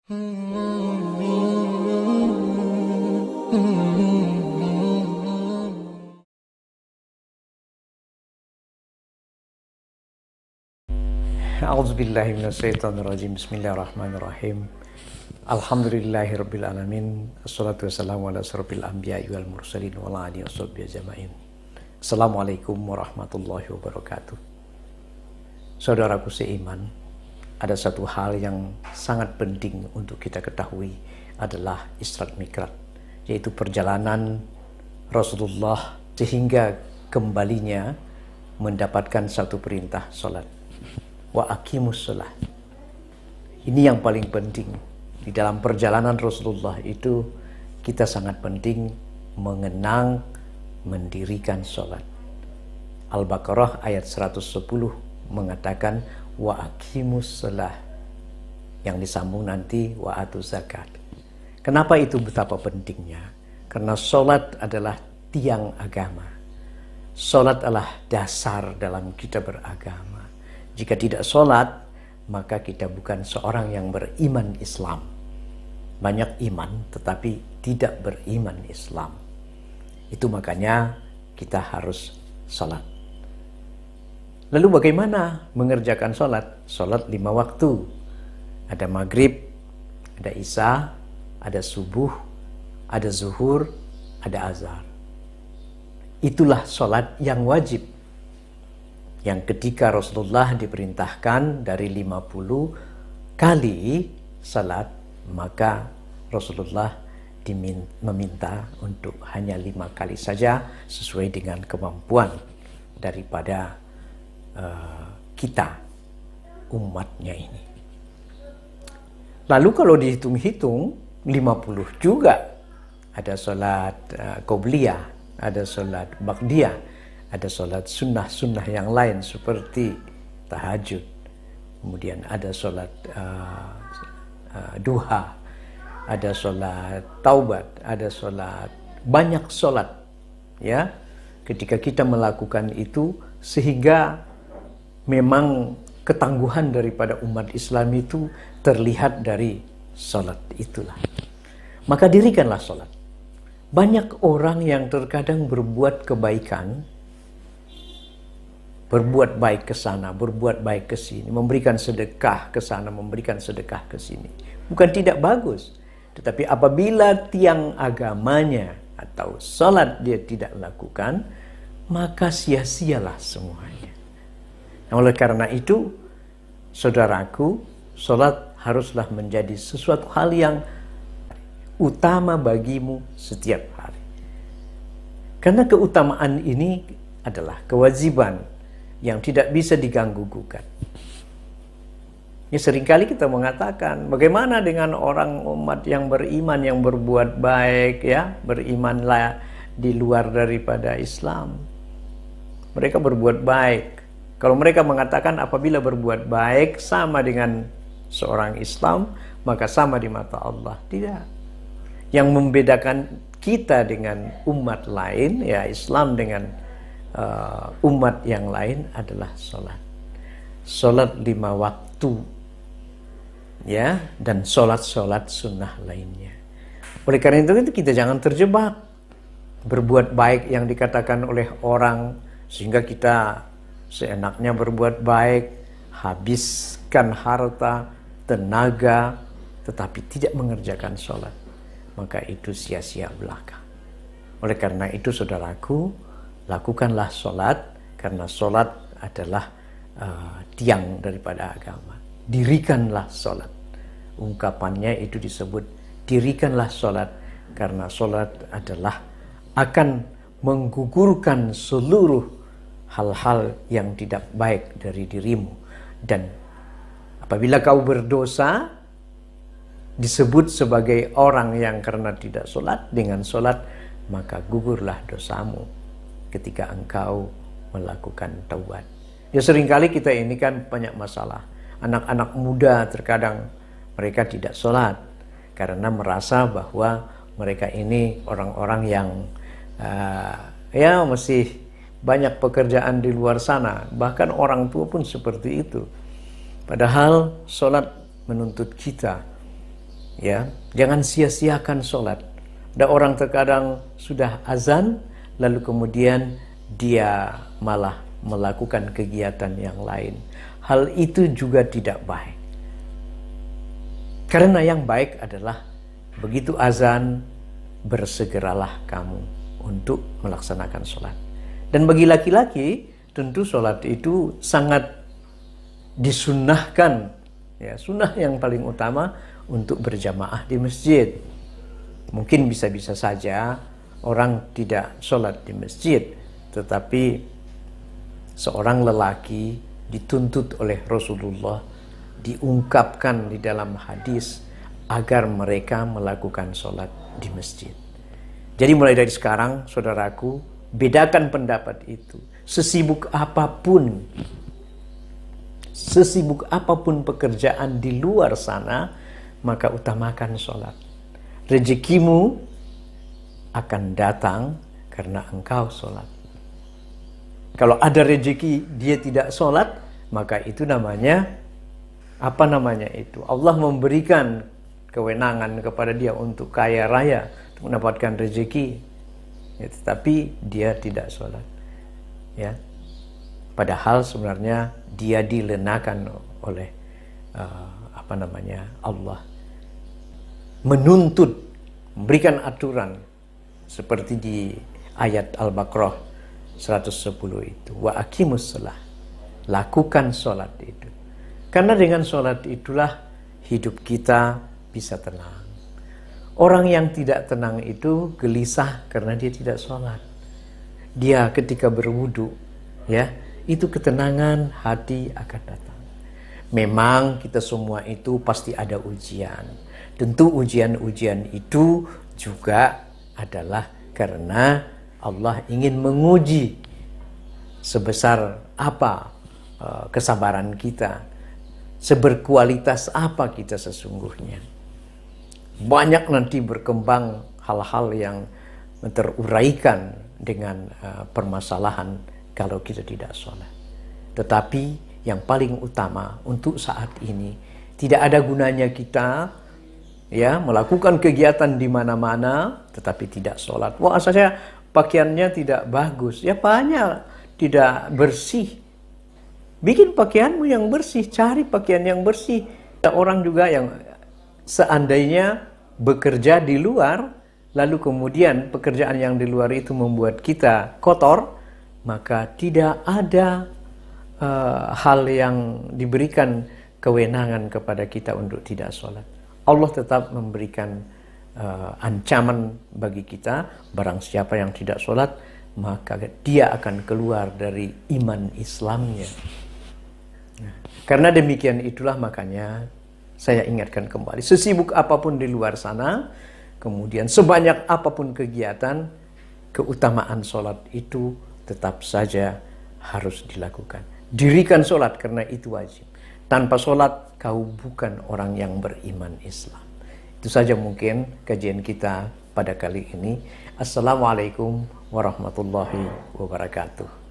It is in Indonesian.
A'udzubillahi minasyaitonirrajim. Bismillahirrahmanirrahim. Alhamdulillahirabbil alamin. Assalatu wassalamu ala asyrofil anbiya'i wal mursalin wa ala alihi washabbihi ajmain. Assalamualaikum warahmatullahi wabarakatuh. Saudaraku seiman, ada satu hal yang sangat penting untuk kita ketahui adalah Isra Mi'raj, yaitu perjalanan Rasulullah sehingga kembalinya mendapatkan satu perintah salat. Wa aqimus shalah. Ini yang paling penting. Di dalam perjalanan Rasulullah itu kita sangat penting mengenang, mendirikan sholat. Al-Baqarah ayat 110 mengatakan wa aqimus shalah, yang disambung nanti wa atuz zakat. Kenapa itu betapa pentingnya? Karena sholat adalah tiang agama. Sholat adalah dasar dalam kita beragama. Jika tidak sholat, maka kita bukan seorang yang beriman Islam. Banyak iman tetapi tidak beriman Islam. Itu makanya kita harus sholat. Lalu bagaimana mengerjakan sholat? Sholat 5 waktu. Ada maghrib, ada isya, ada subuh, ada zuhur, ada azhar. Itulah sholat yang wajib. Yang ketika Rasulullah diperintahkan dari 50 kali salat, maka Rasulullah meminta untuk hanya 5 kali saja sesuai dengan kemampuan daripada kita, umatnya ini. Lalu kalau dihitung-hitung 50 juga. Ada salat qobliyah, ada salat ba'diyah, ada sholat sunnah-sunnah yang lain seperti tahajud. Kemudian ada sholat duha, ada sholat taubat, ada sholat, banyak sholat. Ya, ketika kita melakukan itu, sehingga memang ketangguhan daripada umat Islam itu terlihat dari sholat itulah. Maka dirikanlah sholat. Banyak orang yang terkadang berbuat kebaikan, berbuat baik ke sana, berbuat baik ke sini, memberikan sedekah ke sana, memberikan sedekah ke sini. Bukan tidak bagus, tetapi apabila tiang agamanya atau salat dia tidak lakukan, maka sia-sialah semuanya. Nah, oleh karena itu, saudaraku, salat haruslah menjadi sesuatu hal yang utama bagimu setiap hari. Karena keutamaan ini adalah kewajiban yang tidak bisa diganggu-gugat. Ya, seringkali kita mengatakan, bagaimana dengan orang umat yang beriman, yang berbuat baik, ya, berimanlah di luar daripada Islam. Mereka berbuat baik. Kalau mereka mengatakan apabila berbuat baik sama dengan seorang Islam, maka sama di mata Allah. Tidak. Yang membedakan kita dengan umat lain, ya Islam dengan umat yang lain adalah sholat. Sholat 5 waktu, ya, dan sholat-sholat sunnah lainnya. Oleh karena itu kita jangan terjebak berbuat baik yang dikatakan oleh orang, sehingga kita seenaknya berbuat baik, habiskan harta, tenaga, tetapi tidak mengerjakan sholat. Maka itu sia-sia belaka. Oleh karena itu, saudaraku, lakukanlah sholat, karena sholat adalah tiang daripada agama. Dirikanlah sholat. Ungkapannya itu disebut dirikanlah sholat, karena sholat adalah akan menggugurkan seluruh hal-hal yang tidak baik dari dirimu. Dan apabila kau berdosa, disebut sebagai orang yang karena tidak sholat, dengan sholat maka gugurlah dosamu ketika engkau melakukan taubat. Ya, seringkali kita ini kan banyak masalah. Anak-anak muda terkadang mereka tidak sholat karena merasa bahwa mereka ini orang-orang yang ya masih banyak pekerjaan di luar sana. Bahkan orang tua pun seperti itu. Padahal sholat menuntut kita Ya, jangan sia-siakan sholat. Ada orang terkadang sudah azan, lalu kemudian dia malah melakukan kegiatan yang lain. Hal itu juga tidak baik. Karena yang baik adalah begitu azan, bersegeralah kamu untuk melaksanakan sholat. Dan bagi laki-laki, tentu sholat itu sangat disunnahkan. Ya, sunnah yang paling utama untuk berjamaah di masjid. Mungkin bisa-bisa saja orang tidak sholat di masjid, tetapi seorang lelaki dituntut oleh Rasulullah, diungkapkan di dalam hadis agar mereka melakukan sholat di masjid. Jadi mulai dari sekarang, saudaraku, bedakan pendapat itu. Sesibuk apapun pekerjaan di luar sana, maka utamakan sholat. Rezekimu akan datang karena engkau sholat. Kalau ada rezeki dia tidak sholat, maka itu namanya Allah memberikan kewenangan kepada dia untuk kaya raya, untuk mendapatkan rezeki, ya, tetapi dia tidak sholat. Ya, padahal sebenarnya dia dilenakan oleh Allah, menuntut, memberikan aturan seperti di ayat Al-Baqarah 110 itu, wa aqimus shalah, lakukan sholat itu. Karena dengan sholat itulah hidup kita bisa tenang. Orang yang tidak tenang itu gelisah karena dia tidak sholat. Dia ketika berwudu, ya, itu ketenangan hati akan datang. Memang kita semua itu pasti ada ujian. Tentu ujian-ujian itu juga adalah karena Allah ingin menguji sebesar apa kesabaran kita, seberkualitas apa kita sesungguhnya. Banyak nanti berkembang hal-hal yang teruraikan dengan permasalahan kalau kita tidak sholat. Tetapi yang paling utama untuk saat ini, tidak ada gunanya kita ya melakukan kegiatan di mana-mana tetapi tidak sholat. Wah, saya pakaiannya tidak bagus, ya banyak tidak bersih. Bikin pakaianmu yang bersih, cari pakaian yang bersih. Ada orang juga yang seandainya bekerja di luar, lalu kemudian pekerjaan yang di luar itu membuat kita kotor, maka tidak ada hal yang diberikan kewenangan kepada kita untuk tidak sholat. Allah tetap memberikan ancaman bagi kita, barang siapa yang tidak sholat, maka dia akan keluar dari iman Islamnya. Nah, karena demikian itulah makanya saya ingatkan kembali, sesibuk apapun di luar sana, kemudian sebanyak apapun kegiatan, keutamaan sholat itu tetap saja harus dilakukan. Dirikan sholat karena itu wajib. Tanpa sholat kau bukan orang yang beriman Islam. Itu saja mungkin kajian kita pada kali ini. Assalamualaikum warahmatullahi wabarakatuh.